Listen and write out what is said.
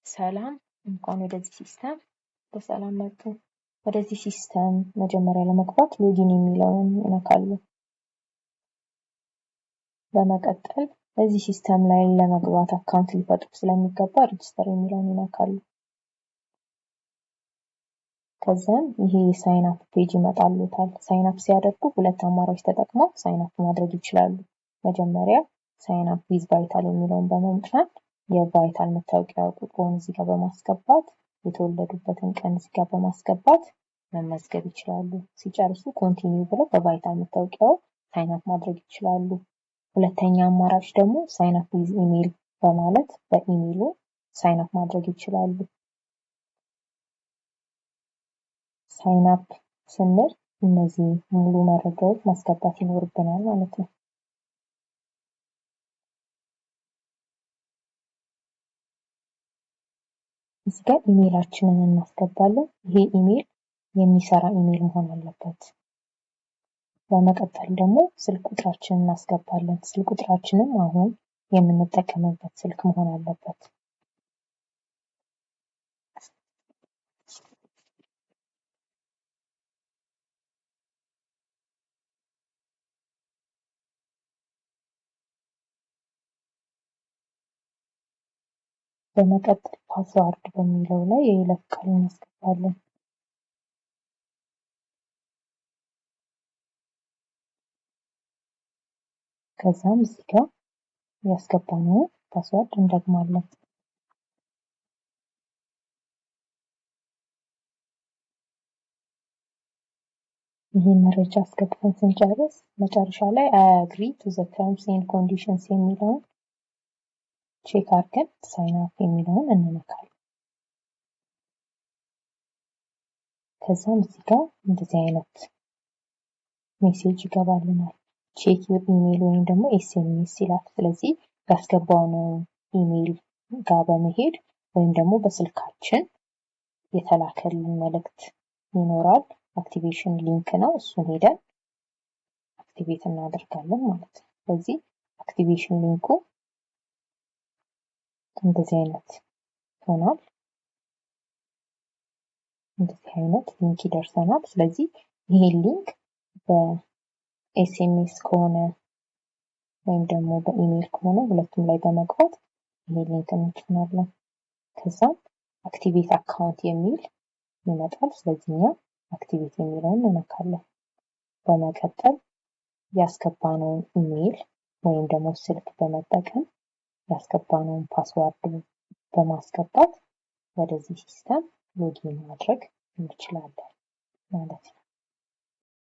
ሰላም እንኳን ወደዚህ ሲስተም በሰላም መጡ። ወደዚህ ሲስተም መጀመሪያ ለመግባት ሎጊን የሚለውን ይነካሉ። በመቀጠል በዚህ ሲስተም ላይ ለመግባት አካውንት ሊፈጥሩ ስለሚገባ ሬጂስተር የሚለውን ይነካሉ። ከዛም ይሄ ሳይን አፕ ፔጅ ይመጣልዎታል። ሳይን አፕ ሲያደርጉ ሁለት አማራጭ ተጠቅመው ሳይን አፕ ማድረግ ይችላሉ። መጀመሪያ ሳይን አፕ ዊዝ ቫይታል የሚለውን በመምረጥ የቫይታል መታወቂያ ቁጥሩን እዚህ ጋር በማስገባት የተወለዱበትን ቀን እዚህ ጋር በማስገባት መመዝገብ ይችላሉ። ሲጨርሱ ኮንቲኒው ብለው በቫይታል መታወቂያው ሳይን አፕ ማድረግ ይችላሉ። ሁለተኛ አማራጭ ደግሞ ሳይን አፕ ዊዝ ኢሜል በማለት በኢሜሉ ሳይን አፕ ማድረግ ይችላሉ። ሳይን አፕ ስንል እነዚህ ሙሉ መረጃዎች ማስገባት ይኖርብናል ማለት ነው። እዚህ ጋር ኢሜላችንን እናስገባለን። ይሄ ኢሜል የሚሰራ ኢሜል መሆን አለበት። በመቀጠል ደግሞ ስልክ ቁጥራችንን እናስገባለን። ስልክ ቁጥራችንም አሁን የምንጠቀምበት ስልክ መሆን አለበት። በመቀጠል ፓስዋርድ በሚለው ላይ የይለፍ ቃል እናስገባለን። ከዛም እዚህ ጋር ያስገባነው ፓስዋርድ እንደግማለን። ይሄን መረጃ አስገብተን ስንጨርስ መጨረሻ ላይ I agree to the terms and conditions የሚለውን ቼክ አድርገን ሳይን አፕ የሚለውን እንነካለን። ከዛም እዚህ ጋር እንደዚህ አይነት ሜሴጅ ይገባልናል። ቼክ ዩር ኢሜል ወይም ደግሞ ኤስኤምኤስ ይላል። ስለዚህ ያስገባነው ኢሜል ጋር በመሄድ ወይም ደግሞ በስልካችን የተላከልን መልእክት ይኖራል። አክቲቬሽን ሊንክ ነው። እሱን ሄደን አክቲቬት እናደርጋለን ማለት ነው። ስለዚህ አክቲቬሽን ሊንኩ እንደዚህ አይነት ይሆናል። እንደዚህ አይነት ሊንክ ይደርሰናል። ስለዚህ ይሄ ሊንክ በኤስኤምኤስ ከሆነ ወይም ደግሞ በኢሜል ከሆነ ሁለቱም ላይ በመግባት ይሄ ሊንክ እንጭናለን። ከዛ አክቲቬት አካውንት የሚል ይመጣል። ስለዚህ እኛ አክቲቬት የሚለውን እንነካለን። በመቀጠል ያስገባነውን ኢሜል ወይም ደግሞ ስልክ በመጠቀም ያስገባነውን ፓስዋርድ በማስገባት ወደዚህ ሲስተም ሎጊን ማድረግ እንችላለን ማለት ነው።